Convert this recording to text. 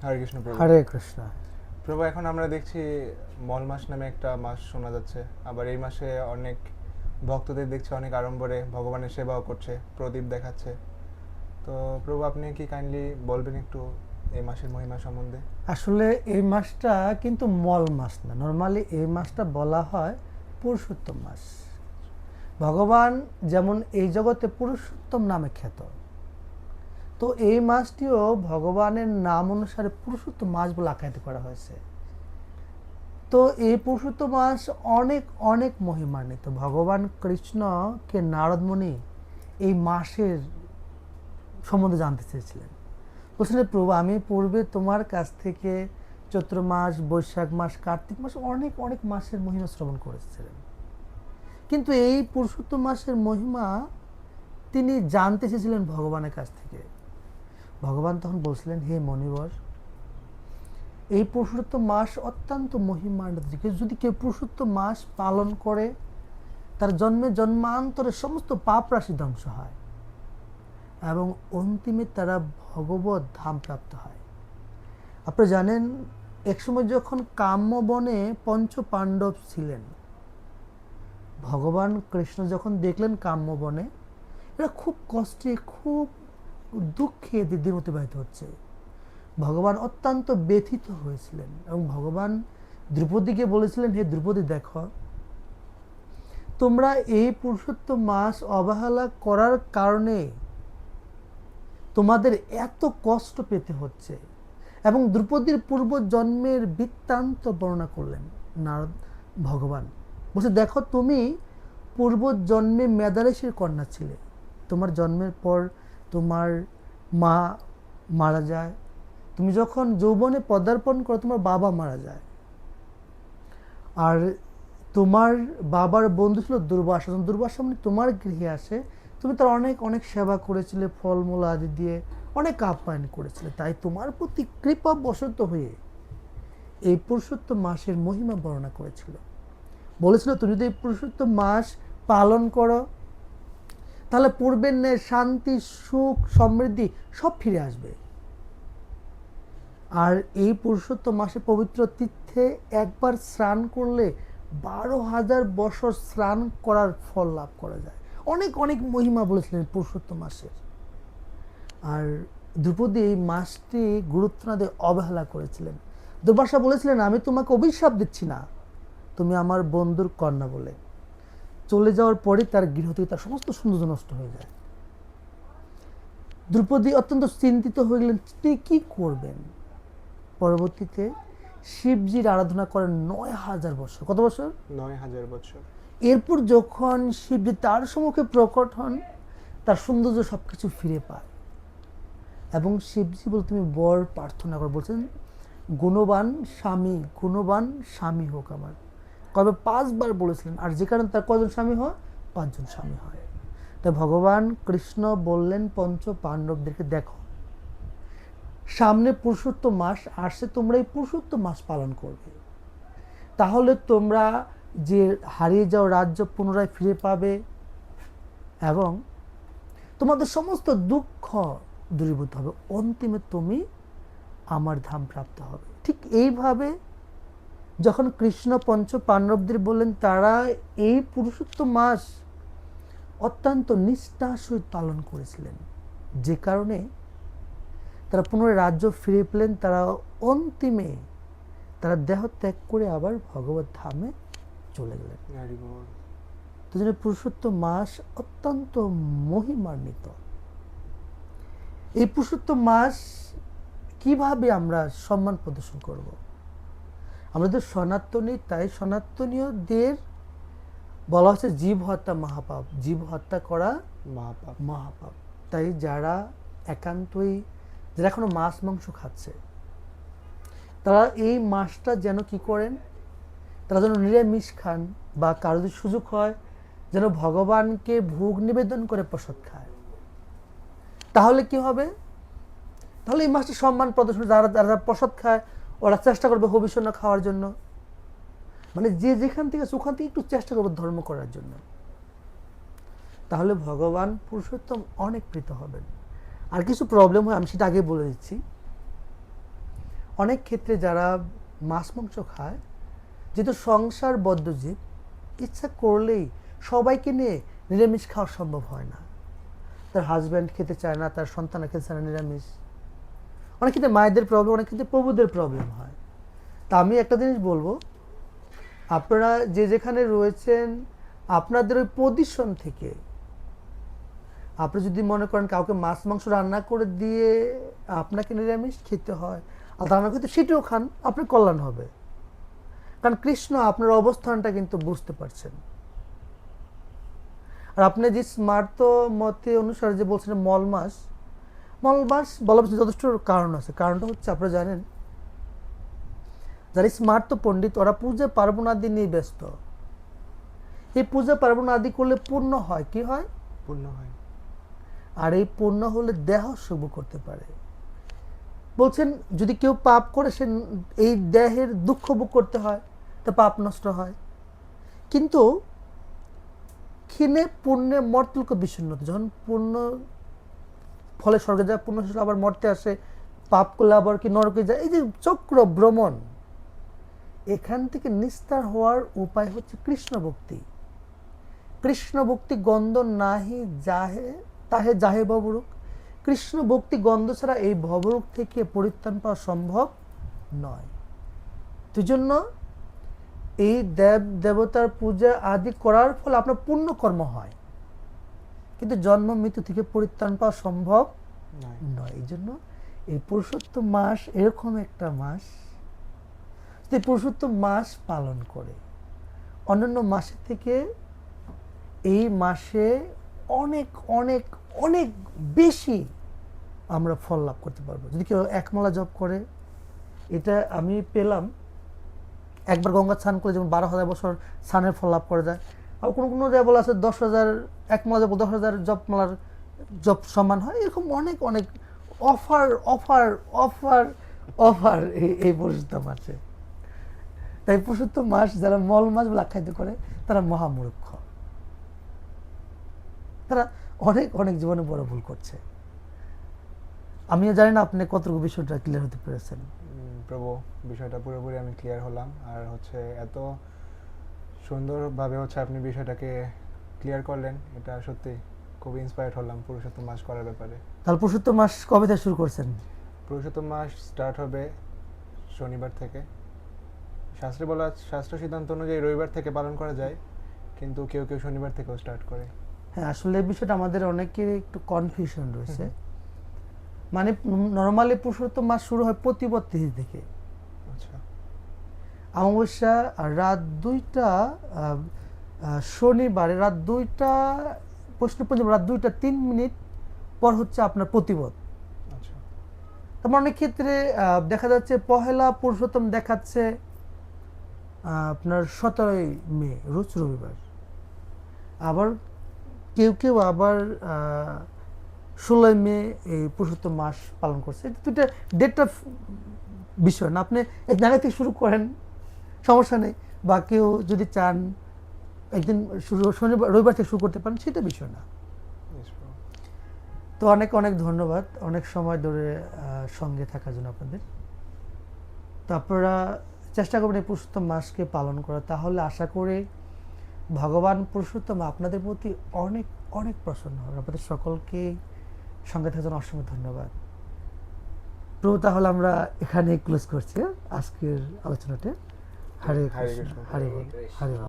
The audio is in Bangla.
হরে কৃষ্ণ প্রভু। হরে কৃষ্ণ। প্রভু, এখন আমরা দেখছি মল মাস নামে একটা মাস শোনা যাচ্ছে। আবার এই মাসে অনেক ভক্তদের দেখছি অনেক আড়ম্বরে ভগবানের সেবাও করছে, প্রদীপ দেখাচ্ছে। তো প্রভু, আপনি কি কাইন্ডলি বলবেন একটু এই মাসের মহিমা সম্বন্ধে? আসলে এই মাসটা কিন্তু মল মাস না, নর্মালি এই মাসটা বলা হয় পুরুষোত্তম মাস। ভগবান যেমন এই জগতে পুরুষোত্তম নামে খ্যাত, তো এই মাসটিও ভগবানের নাম অনুসারে পুরুষোত্তম মাস বলে আখ্যায়িত করা হয়েছে। তো এই পুরুষোত্তম মাস অনেক অনেক মহিমান্বিত। ভগবান কৃষ্ণকে নারদমুনি এই মাসের সম্বন্ধে জানতে চেয়েছিলেন। বলছিলেন, প্রভু, আমি পূর্বে তোমার কাছ থেকে চৈত্র মাস, বৈশাখ মাস, কার্তিক মাস, অনেক অনেক মাসের মহিমা শ্রবণ করেছিলেন, কিন্তু এই পুরুষোত্তম মাসের মহিমা তিনি জানতে চেয়েছিলেন ভগবানের কাছ থেকে। ভগবান তখন বলছিলেন, হে মণিবর, এই পুরুষোত্তম মাস অত্যন্ত মহিমান্বিত। যদি কেউ পুরুষোত্তম মাস পালন করে, তার জন্মে জন্মান্তরে সমস্ত পাপ রাশি ধ্বংস হয় এবং অন্তিমে তারা ভগবত ধাম প্রাপ্ত হয়। আপনি জানেন, একসময় যখন কাম্যবনে পঞ্চ পাণ্ডব ছিলেন, ভগবান কৃষ্ণ যখন দেখলেন কাম্যবনে এরা খুব কষ্টে, খুব দুঃখে দিন অতিবাহিত হচ্ছে, ভগবান অত্যন্ত ব্যথিত হয়েছিলেন এবং ভগবান দ্রৌপদীকে বলেছিলেন, হে দ্রৌপদী, দেখো, তোমরা এই পুরুষোত্তম মাস অবহেলা করার কারণে তোমাদের এত কষ্ট পেতে হচ্ছে। এবং দ্রৌপদীর পূর্ব জন্মের বৃত্তান্ত বর্ণনা করলেন নারদ ভগবান। বলছে, দেখো, তুমি পূর্ব জন্মে মেধারেষির কন্যা ছিলে, তোমার জন্মের পর তোমার মা মারা যায়, তুমি যখন যৌবনে পদার্পণ করো তোমার বাবা মারা যায়, আর তোমার বাবার বন্ধু ছিল দুর্বাসা। দুর্বাসা মানে তোমার গৃহে আসে, তুমি তার অনেক অনেক সেবা করেছিলে, ফলমূল আদি দিয়ে অনেক আপ্যায়ন করেছিলে, তাই তোমার প্রতি কৃপা বশত হয়ে এই পুরুষোত্তম মাসের মহিমা বর্ণনা করেছিল। বলেছিল, তুমি যদি এই পুরুষোত্তম মাস পালন করো, তাহলে পূর্বের ন্যায় শান্তি, সুখ, সমৃদ্ধি সব ফিরে আসবে। আর এই পুরুষোত্তম মাসে পবিত্র তীর্থে একবার স্নান করলে 12,000 বছর স্নান করার ফল লাভ করা যায়। অনেক অনেক মহিমা বলেছিলেন পুরুষোত্তম মাসের। আর দ্রৌপদী এই মাসটি গুরুত্ব না দিয়ে অবহেলা করেছিলেন। দুর্বাসা বলেছিলেন, আমি তোমাকে অভিশাপ দিচ্ছি না, তুমি আমার বন্ধুর কন্যা বলে। চলে যাওয়ার পরে তার গৃহ থেকে তার সমস্ত সৌন্দর্য নষ্ট হয়ে যায়। দ্রৌপদী অত্যন্ত চিন্তিত হয়ে গেলেন, তিনি কি করবেন। পরবর্তীতে শিবজির আরাধনা করেন 9,000 বছর। কত বছর? 9,000 বছর। এরপর যখন শিবজি তার সম্মুখে প্রকট হন, তার সৌন্দর্য সবকিছু ফিরে পায় এবং শিবজি বল, তুমি বর প্রার্থনা করো। বলছেন, গুণবান স্বামী হোক আমার। কবে 5 বার বলেছিলেন, আর যে কারণে তার কজন স্বামী হয়? 5 জন স্বামী হয়। তাই ভগবান কৃষ্ণ বললেন পঞ্চ পাণ্ডবদেরকে, দেখো, সামনে পুরুষোত্তম মাস আসছে, তোমরা এই পুরুষোত্তম মাস পালন করবে, তাহলে তোমরা যে হারিয়ে যাওয়া রাজ্য পুনরায় ফিরে পাবে এবং তোমাদের সমস্ত দুঃখ দূরীভূত হবে, অন্তিমে তুমি আমার ধাম প্রাপ্ত হবে। ঠিক এইভাবে যখন কৃষ্ণ পঞ্চ পাণ্ডবদের বললেন, তারা এই পুরুষোত্তম মাস অত্যন্ত নিষ্ঠার সহিত পালন করেছিলেন, যে কারণে তারা পুনরায় রাজ্য ফিরে পেলেন। তারা অন্তিমে তারা দেহ ত্যাগ করে আবার ভগবত ধামে চলে গেলেন। তো জন্য পুরুষোত্তম মাস অত্যন্ত মহিমান্বিত। এই পুরুষোত্তম মাস কিভাবে আমরা সম্মান প্রদর্শন করব? আমাদের সনাতনী, তাই সনাতনীয়দের বলা হচ্ছে জীব হত্যা মহাপাপ, জীব হত্যা করা মহাপাপ। তাই যারা একান্তই, যারা এখনো মাছ মাংস খাচ্ছে, তারা এই মাসটা যেন কি করেন, তারা যেন নিরামিষ খান, বা কারো যদি সুযোগ হয় যেন ভগবানকে ভোগ নিবেদন করে প্রসাদ খায়। তাহলে কি হবে? তাহলে এই মাসটা সম্মান প্রদর্শন, যারা যারা প্রসাদ খায় ওরা চেষ্টা করবে হবিষ্যন্ন খাওয়ার জন্য, মানে যে যেখান থেকে ওখান থেকে একটু চেষ্টা করবে ধর্ম করার জন্য। তাহলে ভগবান পুরুষোত্তম অনেক প্রীত হবেন। আর কিছু প্রবলেম হয়, আমি সেটা আগে বলে দিচ্ছি। অনেক ক্ষেত্রে যারা মাছ মাংস খায়, যেহেতু সংসার বদ্ধজীব, ইচ্ছা করলেই সবাইকে নিয়ে নিরামিষ খাওয়া সম্ভব হয় না। তার হাজব্যান্ড খেতে চায় না, তার সন্তানরা খেতে চায় না নিরামিষ। অনেক ক্ষেত্রে মায়েদের প্রবলেম, অনেক ক্ষেত্রে প্রভুদের প্রবলেম হয়। তা আমি একটা জিনিস বলবো, আপনারা যে যেখানে রয়েছেন আপনাদের ওই পজিশন থেকে আপনি যদি মনে করেন কাউকে মাছ মাংস রান্না করে দিয়ে আপনাকে নিরামিষ খেতে হয় আর রান্না করতে সেটাও খান, আপনার কল্যাণ হবে। কারণ কৃষ্ণ আপনার অবস্থানটা কিন্তু বুঝতে পারছেন। আর আপনি যে স্মার্ত মতে অনুসারে যে বলছেন মল মাস বলা হচ্ছে যথেষ্ট কারণ আছে। কারণটা হচ্ছে আপনারা জানেন, যারা স্মার্ত পণ্ডিত ওরা পূজা পার্বণ আদি নিয়ে ব্যস্ত। এই পূজা পার্বণ আদি করলে পূর্ণ হয়, কি হয়? পূর্ণ হয়। আর এই পূর্ণ হলে দেহ শুভ করতে পারে। বলছেন যদি কেউ পাপ করে সে এই দেহের দুঃখ ভোগ করতে হয়, তা পাপ নষ্ট হয়। কিন্তু ক্ষীণে পুণ্যে মর্তুলক বিচ্ছিন্নতা, যখন পুণ্য ফলে স্বর্গে যায়, পুণ্য শেষে আবার মর্তে আসে, পাপ করলে আবার কি নরকে যায়, এই যে চক্র ভ্রমণ, এখান থেকে নিস্তার হওয়ার উপায় হচ্ছে কৃষ্ণ ভক্তি। কৃষ্ণ ভক্তি গন্ধ নাহি যাহে তাহে যাহে ভবরূপ। কৃষ্ণ ভক্তি গন্ধ ছাড়া এই ভবরূপ থেকে পরিত্রাণ পাওয়া সম্ভব নয়। সেই জন্য এই দেব দেবতার পূজা আদি করার ফলে আপনার পুণ্য কর্ম হয়, কিন্তু জন্ম মৃত্যু থেকে পরিত্রাণ পাওয়া সম্ভব নয়। এই জন্য এই পুরুষোত্তম মাস এরকম একটা মাস, যে পুরুষোত্তম মাস পালন করে অন্যান্য মাসের থেকে এই মাসে অনেক অনেক অনেক বেশি আমরা ফল লাভ করতে পারবো। যদি কেউ একমালা জপ করে, এটা আমি পেলাম, একবার গঙ্গা স্নান করে যেমন 12,000 বছর স্নানের ফল লাভ করা যায়। আর কোনো কোনো জায়গায় বলা আছে 10,000 একমালা জপ 10,000 জপমালার জপ সমান হয়। এরকম অনেক অনেক অফার অফার অফার অফার এই পুরুষোত্তম মাসে। তাই পুরুষোত্তম মাস যারা মল মাস বলে আখ্যায়িত করে তারা মহামূর্খ, তারা অনেক অনেক জীবনে বড় ভুল করছে। আমিও জানি না আপনি কতটুকু বিষয়টা ক্লিয়ার হতে পেরেছেন। প্রভু, বিষয়টা পুরোপুরি আমি ক্লিয়ার হলাম। আর এত সুন্দরভাবে আপনি বিষয়টাকে ক্লিয়ার করলেন, এটা সত্যি খুব ইন্সপায়ার্ড হলাম পুরুষোত্তম মাস করার ব্যাপারে। তাহলে পুরুষোত্তম মাস কবে থেকে শুরু করছেন? পুরুষোত্তম মাস স্টার্ট হবে শনিবার থেকে। শাস্ত্র সিদ্ধান্ত অনুযায়ী রবিবার থেকে পালন করা যায়, কিন্তু কেউ কেউ শনিবার থেকেও স্টার্ট করে। হ্যাঁ, আসলে এই বিষয়টা আমাদের অনেকের একটু কনফিউশন রয়েছে। মানে নর্মালি পুরুষোত্তম মাস শুরু হয় প্রতিপদ তিথি থেকে। আচ্ছা। অমাবস্যা রাত 2টা, শনিবারে রাত 2টা, প্রশ্ন পঞ্চম রাত 2টা 3 মিনিট পর হচ্ছে আপনার প্রতিপদ। আচ্ছা। তারপর অনেক ক্ষেত্রে দেখা যাচ্ছে পহেলা পুরুষোত্তম দেখাচ্ছে আপনার 17ই মে, রোজ রবিবার। আবার কেউ কেউ আবার 16ই মে এই পুরুষোত্তম মাস পালন করছে। এটা দুটা ডেটটা বিষয় না, আপনি এক জায়গা থেকে শুরু করেন, সমস্যা নেই। বা কেউ যদি চান একদিন শনিবার রবিবার থেকে শুরু করতে পারেন, সেটা বিষয় না। তো অনেক অনেক ধন্যবাদ অনেক সময় ধরে সঙ্গে থাকার জন্য আপনাদের। তো আপনারা চেষ্টা করবেন এই পুরুষোত্তম মাসকে পালন করা, তাহলে আশা করি ভগবান পুরুষোত্তম আপনাদের প্রতি অনেক অনেক প্রসন্ন হবে। আপনাদের সকলকে সঙ্গে থাকার জন্য অসংখ্য ধন্যবাদ। প্রভু, তাহলে আমরা এখানে ক্লোজ করছি আজকের আলোচনাটা। হরে কৃষ্ণ, হরে বল, হরে বল।